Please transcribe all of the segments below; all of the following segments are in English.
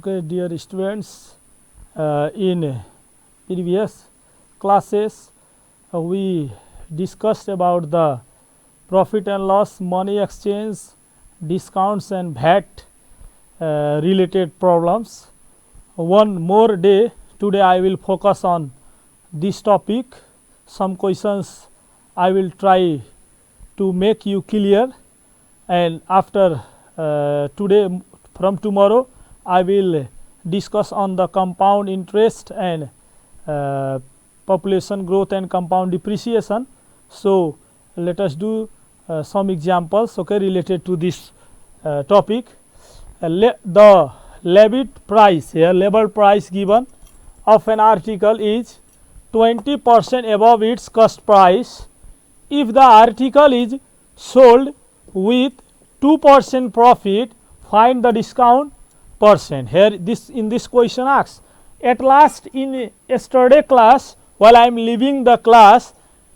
Okay, dear students, in previous classes we discussed about the profit and loss, money exchange, discounts and VAT related problems. One more day, today I will focus on this topic. Some questions I will try to make you clear, and after today, from tomorrow I will discuss on the compound interest and population growth and compound depreciation. So let us do some examples, okay, related to this topic. The levied price, here labor price given of an article is 20% above its cost price if the article is sold with 2% profit. Find the discount percent. Here in this question asks, at last in yesterday class, while I am leaving the class,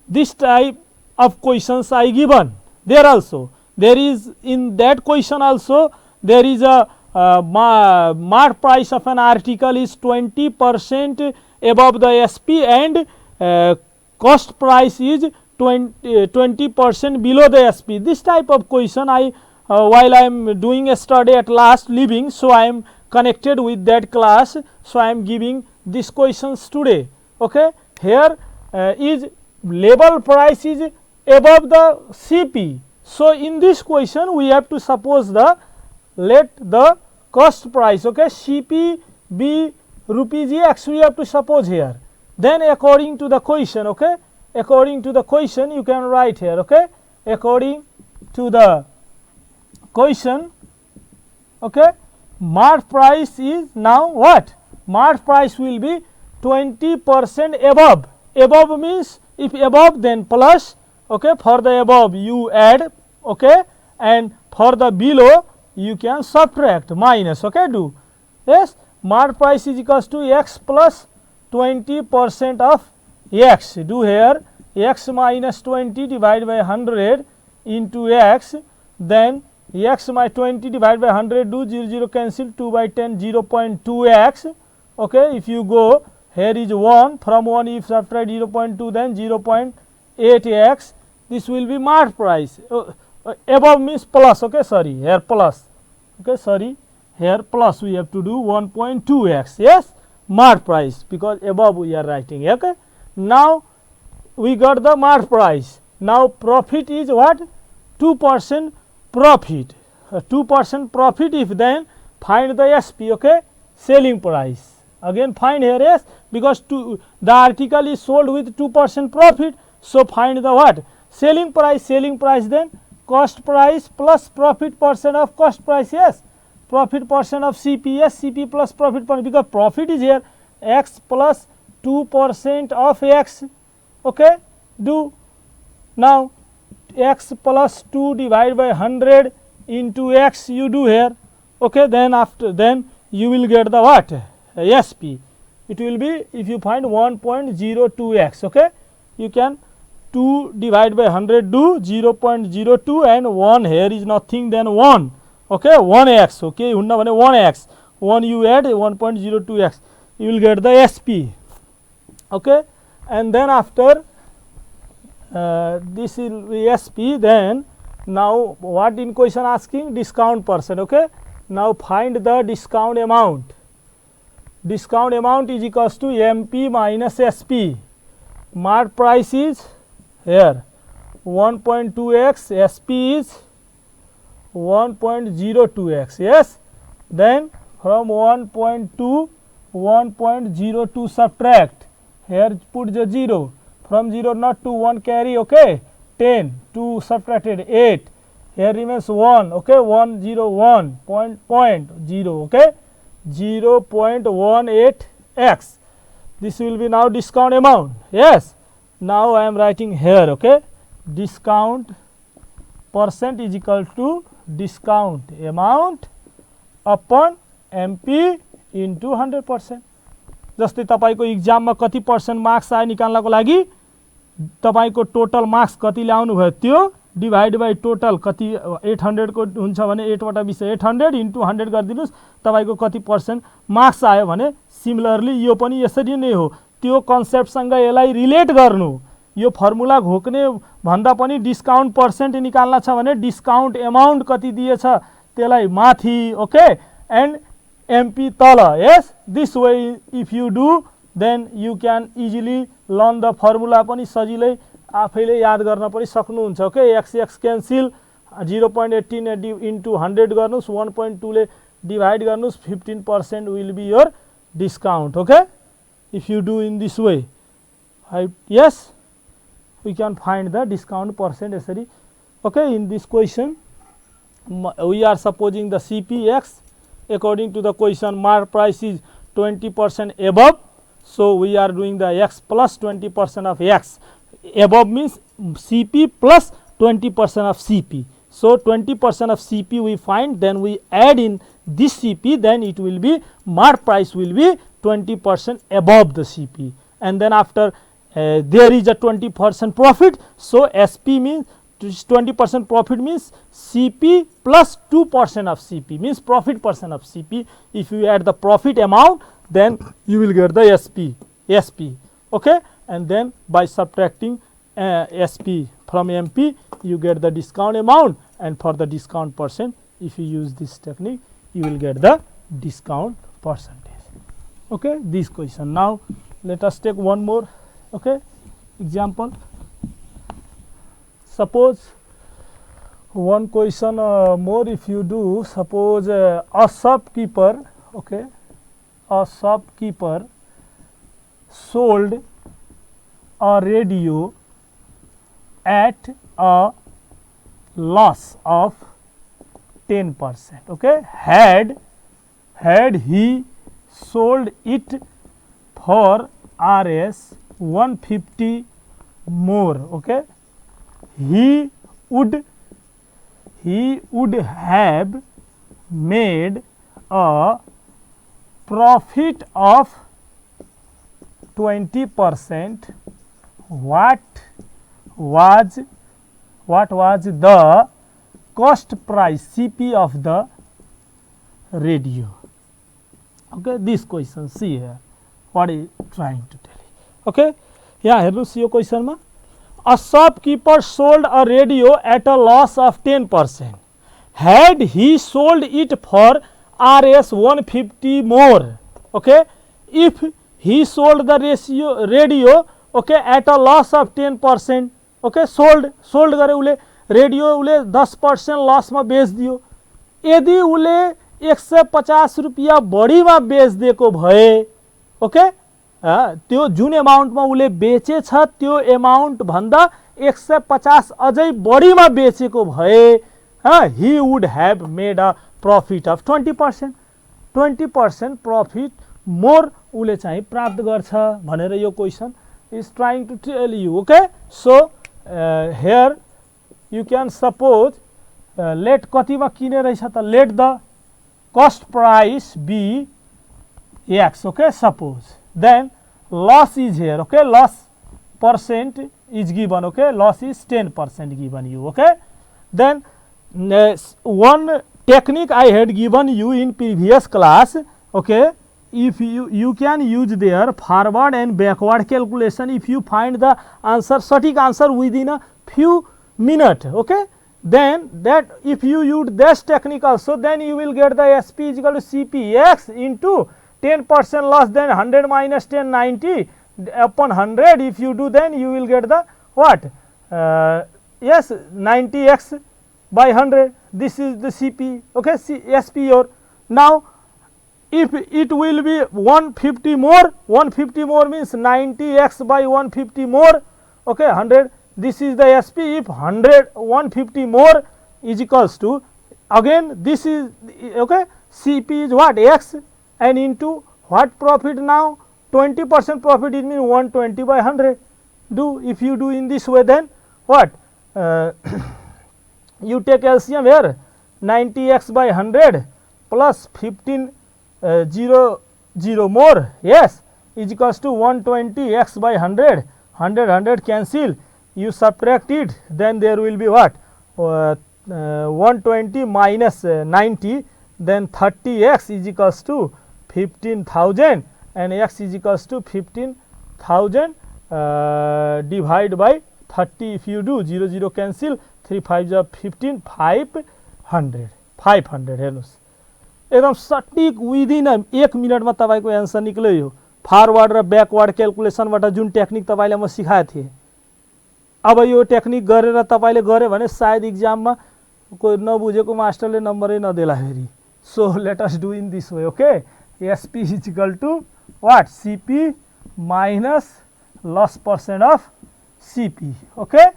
this type of questions I given. There also there is, in that question also there is a mark price of an article is 20% above the SP and cost price is 20% below the SP. This type of question I while I am doing a study at last leaving, so I am connected with that class, so I am giving these questions today. Okay, here is labor price is above the CP. So in this question we have to suppose the, let the cost price, okay, CP be rupees X, we have to suppose here. Then according to the question, okay, according to the question you can write here, okay, according to the question, okay, mark price is now what? Mark price will be 20% above. Above means if above then plus, okay, for the above you add, okay, and for the below you can subtract, minus, okay, do. Yes, mark price is equals to X plus 20% of X. Do here X minus 20 divided by 100 into X, then X by 20 divided by 100, do 0 0 cancel, 2 by 10 0.2x. okay, if you go here is 1, from 1 if subtract 0.2 then 0.8x. this will be mark price. Above means plus, okay, sorry, here plus, okay, sorry, here plus we have to do 1.2x. yes, mark price, because above we are writing, okay. Now we got the mark price. Now profit is what? 2% profit. 2% profit, if then find the SP, okay, selling price. Again find here, yes, because the article is sold with 2% profit, so find the what? Selling price. Selling price, then cost price plus profit percent of cost price, yes, profit percent of CP, yes, CP plus profit percent, because profit is here X plus 2% of X, okay, do. Now X plus 2 divided by 100 into X you do here, okay, then after, then you will get the what? SP. It will be, if you find 1.02x, okay, you can 2 divided by 100 do 0.02 and 1 here is nothing than 1, okay, 1x, okay, 1x, 1 you add 1.02x, you will get the SP, okay. And then after this will be SP, then now what in question asking? Discount percent, okay. Now find the discount amount. Discount amount is equals to MP minus SP. Mark price is here 1.2x, SP is 1.02x, yes. Then from 1.2 1.02 subtract, here put the 0, from 0 not to 1 carry, okay, 10, 2 subtracted 8, here remains 1, okay, 101.0, okay, 0.18x. this will be now discount amount, yes. Now I am writing here, okay, discount percent is equal to discount amount upon MP into 100%. जस्तै तपाईको एक्जाममा कति % marks आयो निकाल्नको लागि तपाईको total marks कति ल्याउनु भयो त्यो डिभाइड बाई टोटल कति 800 को हुन्छ भने 8 वटा 20 800 इन्टु 100 गरिदिनुस्, तपाईको कति पर्सेन्ट मार्क्स आयो भने सिमिलरली यो पनि यसरी नै हो। त्यो कन्सेप्टसँग यसलाई रिलेट गर्नु। यो फर्मुला घोक्ने भन्दा पनि डिस्काउन्ट पर्सेन्ट निकाल्न छ भने डिस्काउन्ट एमाउन्ट कति दिएछ त्यसलाई माथि, ओके, एन्ड एमपी तल। Yes, this way if you do then you can easily learn the formula पनि सजिलै आफैले याद गर्न पनि सक्नुहुन्छ। Okay, X X cancel 0.18 into 100 गर्नुस्, 1.2 ले डिभाइड गर्नुस्, 15% will be your discount. Okay, if you do in this way, yes, we can find the discount percent यसरी। okay, in this question we are supposing the CPX according to the question mark price is 20% above, so we are doing the X plus 20% of X. Above means CP plus 20% of CP, so 20% of CP we find, then we add in this CP, then it will be mark price will be 20% above the CP, and then after there is a 20% profit, so SP means 20% profit means CP plus 2% of CP means profit percent of CP. If you add the profit amount, then you will get the SP. Okay, and then by subtracting SP from MP, you get the discount amount, and for the discount percent, if you use this technique, you will get the discount percentage. Okay, this question. Now let us take one more. Okay, example. Suppose one question more if you do, suppose a shopkeeper, okay, a shopkeeper sold a radio at a loss of 10%. Okay, had he sold it for Rs 150 more, okay, he would have made a profit of 20%. What was the cost price CP of the radio? Okay, this question, see here what is trying to tell you. Okay, यहाँ हेर्नुस् यो क्वेशनमा, a shopkeeper sold a radio at a loss of 10%. Had he sold it for Rs 150 more, okay, if he sold the radio, okay, at a loss of 10%, okay, sold गरे उले radio उले 10% लस में बेच दियो, यदि उले 150 रुपया बढी में बेच दिएको भए, ओके, त्यो जुन एमाउन्ट में उले बेचे छ त्यो एमाउन्ट भन्दा 150 अझै बढी में बेचेको भए, he would have made a profit of 20%. 20% profit more उले चाहिँ प्राप्त गर्छ भनेर यो question is trying to tell you. Okay, so here you can suppose let कतिमा किने रहेछ त, let the cost price be X. Okay, suppose then loss is here. Okay, loss percent is given. Okay, loss is 10% given you. Okay, then one technique I had given you in previous class. Okay, if you can use their forward and backward calculation, if you find the answer, static answer within a few minutes, okay, then that if you use this technique also, then you will get the SP is equal to CPX into 10% loss, then 100 minus 10, 90 upon 100. If you do, then you will get the what? Yes, 90x by 100. This is the CP. Okay, SP. Or now if it will be 150 more, 150 more means 90x by 150 more. Okay, 100. This is the SP. If 150 more is equals to, again this is, okay, CP is what? X, and into what profit now? 20% profit, it means 120 by 100. Do, if you do in this way, then what? You take LCM here, 90x by 100 plus 15 0 more, yes, is equals to 120x by 100. 100 cancel, you subtract it, then there will be what? 120 minus 90, then 30x is equals to 15,000 and x is equals to 15,000 divide by 30. If you do 0 0 cancel, 3 5 are 15, 500 हेर्नुस् एकदम सटिक within 1 मिनटमा तपाईको answer निक्ल्यो। यो forward र backward क्याल्कुलेसनबाट जुन technique तपाईलाई म सिकाएको थिएँ, अब यो टेक्निक गरेर तपाईले गरे भने सायद एक्जाममा कोही नबुझेको मास्टरले नम्बरै नदेला फेरि। So let us do in this way, okay. SP is equal to what? CP minus loss percent of CP, okay.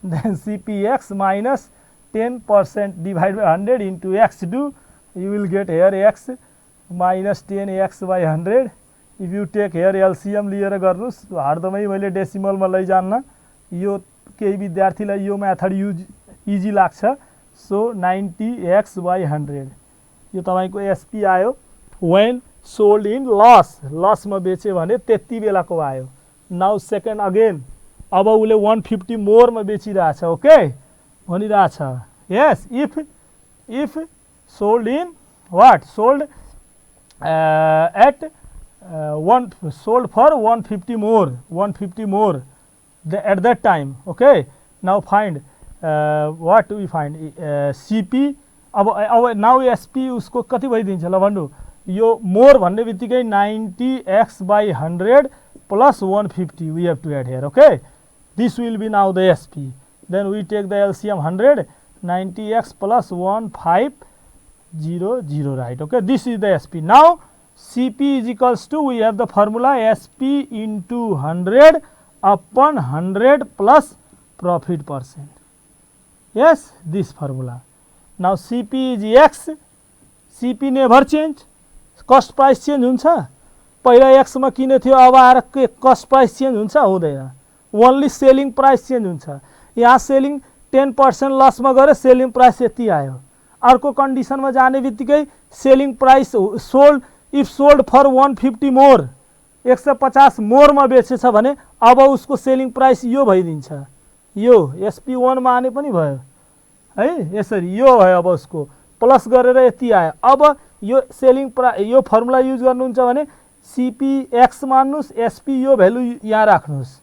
Then CPX minus 10% divided by 100 into x do, you will get here x minus 10x by 100. If you take here LCM लिएर गर्नुस्, हरदमै मैले डेसिमलमा लैजान्न, यो केही विद्यार्थीलाई यो method easy लाग्छ। सो 90x by 100 यो तपाईको SP आयो। when sold in loss मा बेचे भने त्यति बेलाको आयो। नाउ सेकेन्ड अगेन, अब उले 150 मोर मा बेचिरहेछ, ओके भनिरहेछ। Yes, if sold in what? Sold at sold for 150 more at that time, okay. Now find what we find CP। अब now SP उसको कति भइदिन्छ ल भन्नु। यो मोर भन्ने बित्तिकै 90x by 100 plus 150 we have to add here, okay. This will be now the SP. Then we take the LCM 100, 90x plus 1500, right, okay. This is the SP. Now CP is equals to, we have the formula SP into 100 upon 100 plus profit percent. Yes, this formula. Now CP is X, CP never change, cost price change हुन्छ। पहिला x मा किने थियो, अब आएर के cost price change हुन्छ? हुँदैन, only selling price change हुन्छ। यहाँ selling 10% लस मा गरे, selling price यति आयो। अर्को कन्डिसन मा जाने बित्तिकै selling price sold, if sold for 150 more, 150 more मा बेचेछ भने अब उसको selling price यो भइदिन्छ। यो SP1 मा आने पनि भयो है, यसरी यो भयो। अब उसको प्लस गरेर यति आयो। अब यो सेलिङ प्राइस, यो फर्मुला युज गर्नुहुन्छ भने CPX मान्नुस्, SP यो भ्यालु यहाँ राख्नुस्,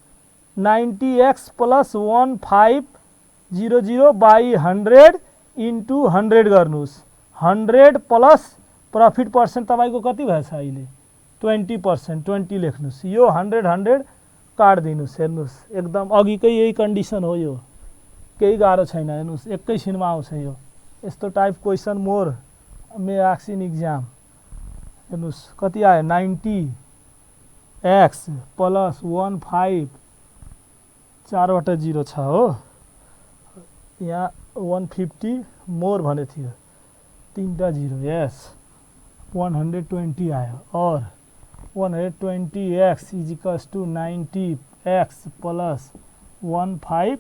90x plus 1500 by 100 into 100 गर्नुस्। 100 प्लस प्रॉफिट पर्सेंट तपाईको कति भएछ अहिले? 20%, 20 लेख्नुस्। यो 100 काट दिनुस्। हेर्नुस् एकदम अघिकै यही कन्डिसन हो। यो केही गाह्रो छैन। हेर्नुस् एकैछिनमा आउँछ यो। यस्तो type question more may ask in exam. हेर्नुस् कति आयो? 90x प्लस 15 4वटा 0 छ हो। यहाँ 150 मोर भने थियो, 3टा 0। यस 120 आयो। और 120x is equals to 90x plus 15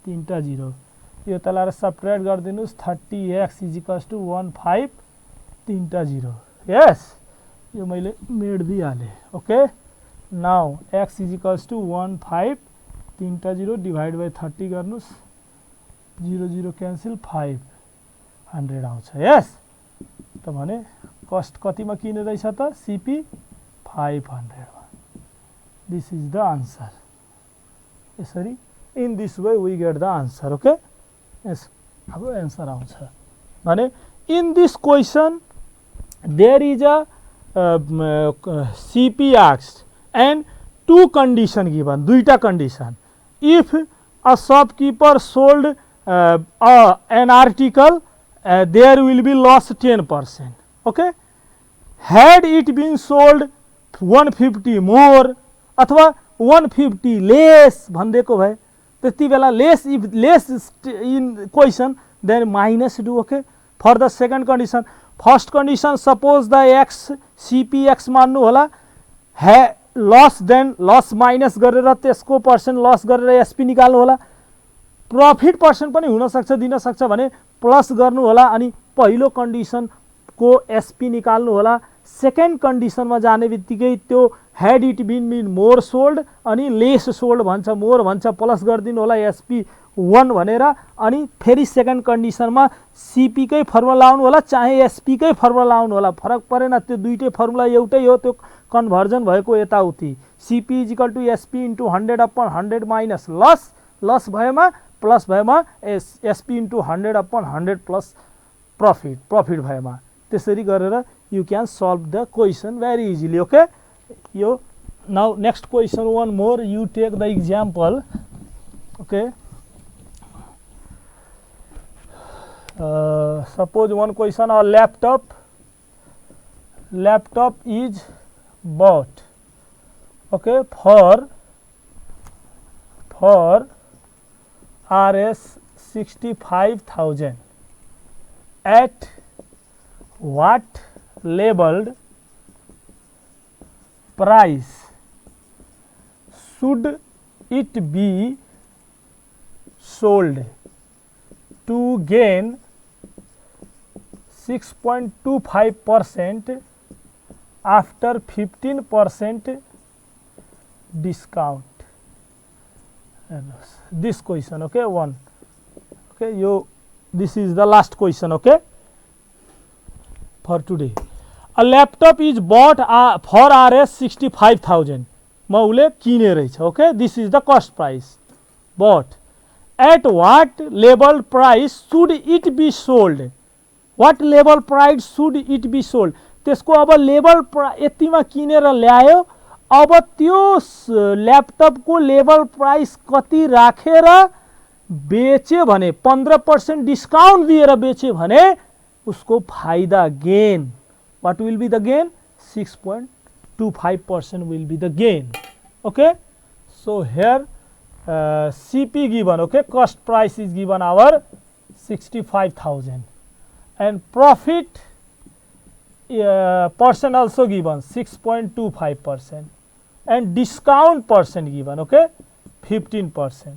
3टा 0। यो तलाएर सब्ट्र्याक्ट गरिदिनुस्। 30x इज इक्वल्स टू 15 3टा 0। यस यो मैले मेड दिइहालेँ। Okay now x is equals to 15 3टा 0 डिभाइड बाई 30 गर्नुस्। 0 0 क्यान्सल 500 आउँछ। यस त भने कस्ट कतिमा किने रहेछ त? CP 500 मा। This is the answer. यसरी in this way we get the answer. Okay yes अब आन्सर आउँछ भने in this question there is a CP asked and two condition given, दुईटा condition. If a shopkeeper sold an article, there will be loss 10%. Okay, had it been sold 150 more अथवा 150 less भनिदिएको भए त्यति बेला less, if less in question then minus do. Okay, for the second condition, first condition suppose the x CPX मान्नु होला, लस then लस minus गरेर त्यसको percent लस गरेर SP निकाल्नु होला। प्रॉफिट पर्सेन्ट पनि हुन सक्छ दिन सक्छ भने प्लस गर्नु होला अनि पहिलो कन्डिसन को SP निकाल्नु होला। सेकेन्ड कन्डिसनमा जाने बित्तिकै त्यो had it been more sold अनि लेस सोल्ड भन्छ, मोर भन्छ, प्लस गरिदिनु होला SP1 भनेर, अनि फेरि सेकेन्ड कन्डिसनमा CP कै फर्मुला लाउनु होला चाहे SP कै फर्मुला लाउनु होला, फरक परेन, त्यो दुईटै फर्मुला एउटै हो, त्यो कन्भर्जन भएको यताउति। CP = SP × 100/100 माइनस लस भएमा प्लस भएमा SP × 100/100 प्लस प्रफिट भएमा, त्यसरी गरेर you can solve the question very easily. Okay, now next question, one more, you take the example. Okay, suppose one question, a laptop is bought, okay, for Rs 65,000 at what labeled price should it be sold to gain 6.25% after 15% discount? This question, okay, one, okay, this is the last question, okay, for today. A laptop is bought for Rs 65,000. म उसले किने रहेछ, okay, this is the cost price, bought. At what label price should it be sold? What label price should it be sold? त्यसको अब label यतिमा किनेर ल्यायो, अब त्यो ल्यापटपको लेबल प्राइस कति राखेर बेच्यो भने, 15% डिस्काउन्ट दिएर बेच्यो भने उसको फाइदा gain, what will be the gain? 6.25% will be the gain. Okay, so here CP given, okay, cost price is given our 65,000 and profit percent also given 6.25% and discount percent given, okay, 15%.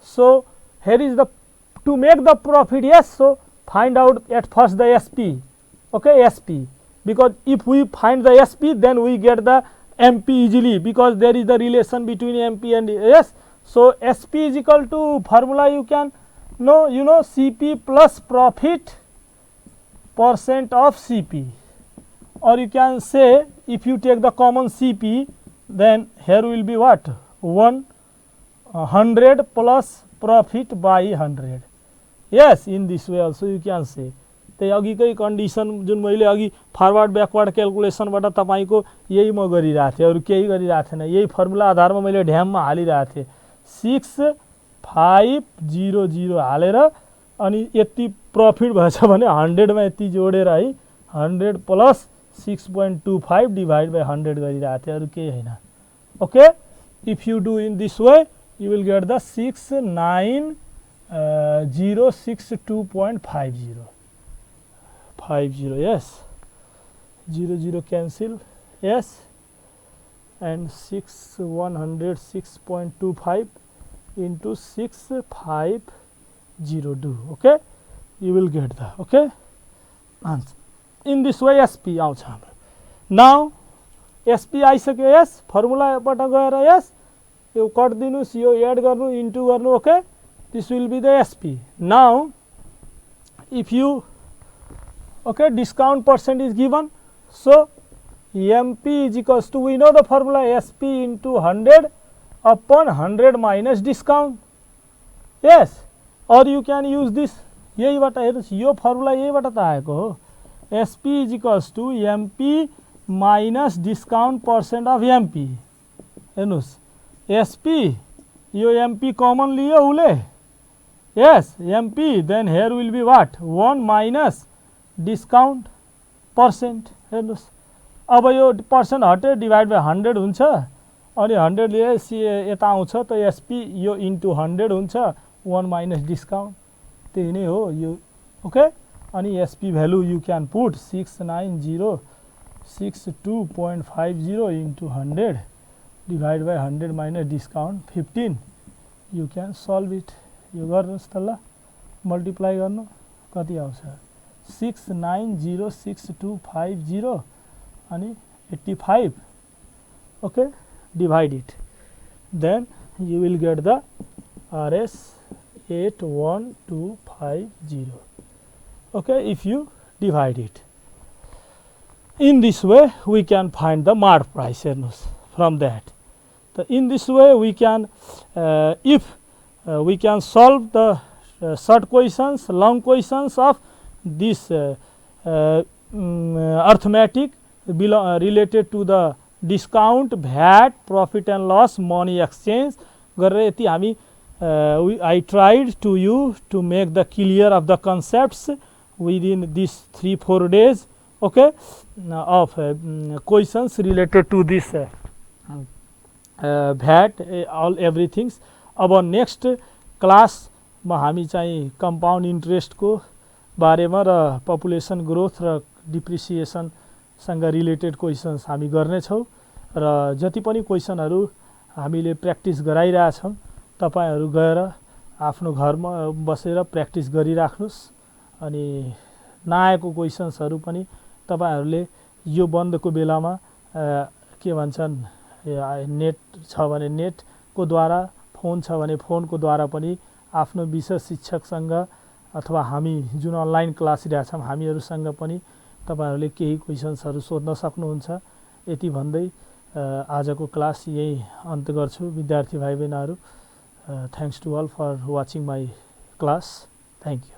So here is the, to make the profit, yes, so find out at first the SP, okay, SP, because if we find the SP then we get the MP easily, because there is the relation between MP and S. So SP is equal to formula you can know, you know, CP plus profit percent of CP, or you can say if you take the common CP then here will be what, 100 plus profit by 100. Yes, in this way also you can say. त्यही अघिकै condition जुन मैले अघि forward backward क्यालकुलेसनबाट तपाईको यही म गरिरहेको थिएँ, अरू केही गरिरहेको थिएन, यही फर्मुला आधारमा मैले ढ्याममा हालिरहेको थिएँ, 6500 हालेर अनि यति प्रफिट भएछ भने 100 मा यति जोडेर है 100 प्लस 6.25 डिवाइड बाइ 100 गरिरहेको थिएँ, अरू केही हैन. Okay, if you do in this way you will get the 69062.50. Yes, 00 cancel, yes, and 106.25 into 6500 do, okay, you will get the, okay, answer. In this way SP आउँछ हाम्रो. Now SP आइसक्यो, yes, फर्मुलाबाट गएर yes, यो cut दिनुस्, यो add गर्नु, into गर्नु, okay, this will be the SP. Now if you, okay, discount percent is given, so MP is equals to, we know the formula, SP into 100 upon 100 minus discount. Yes, or you can use this, यहीबाट हेर्नुस्, यो formula यहीबाट त आएको हो, SP is equals to MP minus discount percent of MP. हेर्नुस्, SP यो MP common लियो उले, yes, MP, then here will be what, 1 minus discount percent. हेर्नुस्, अब यो percent हट्यो, divide by 100 हुन्छ, अनि 100 ले यता आउँछ त SP यो इन्टु 100 हुन्छ, 1 माइनस डिस्काउन्ट, त्यही नै हो यो, ओके. अनि SP value you can put 69062.50 into 100 divide by 100 minus discount 15. You can solve it. यो गर्नुहोस् त ल, मल्टिप्लाई गर्नु कति आउँछ, 6906250 अनि 85, okay, divide it, then you will get the RS 81250, okay, if you divide it. In this way we can find the mark price from that. In this way we can if we can solve the short questions, long questions of this arithmetic related to the discount, VAT, profit and loss, money exchange गरेर यति हामी I tried to you to make the clear of the concepts within these 3-4 days, okay, of questions related to this VAT, all everything. अब next क्लासमा हामी चाहिँ compound इन्ट्रेस्टको बारेमा र population growth र डिप्रिसिएसनसँग related questions हामी गर्नेछौँ र जति पनि क्वेसनहरू हामीले प्र्याक्टिस गराइरहेछौँ तपाईहरू गएर आफ्नो घरमा बसेर प्र्याक्टिस गरिराख्नुस् अनि नआएको क्वेसन्सहरू पनि तपाईहरूले यो बन्दको बेलामा के भन्छन् नेट छ भने नेटको द्वारा, फोन छ भने फोनको द्वारा पनि आफ्नो विषय शिक्षकसँग अथवा हामी जुन अनलाइन क्लास लिएछौँ हामीहरूसँग पनि तपाईहरूले केही क्वेसन्सहरू सोध्न सक्नुहुन्छ। यति भन्दै आजको क्लास यही अन्त्य गर्छु विद्यार्थी भाइ बहिनीहरू। Thanks to all for watching my class. Thank you.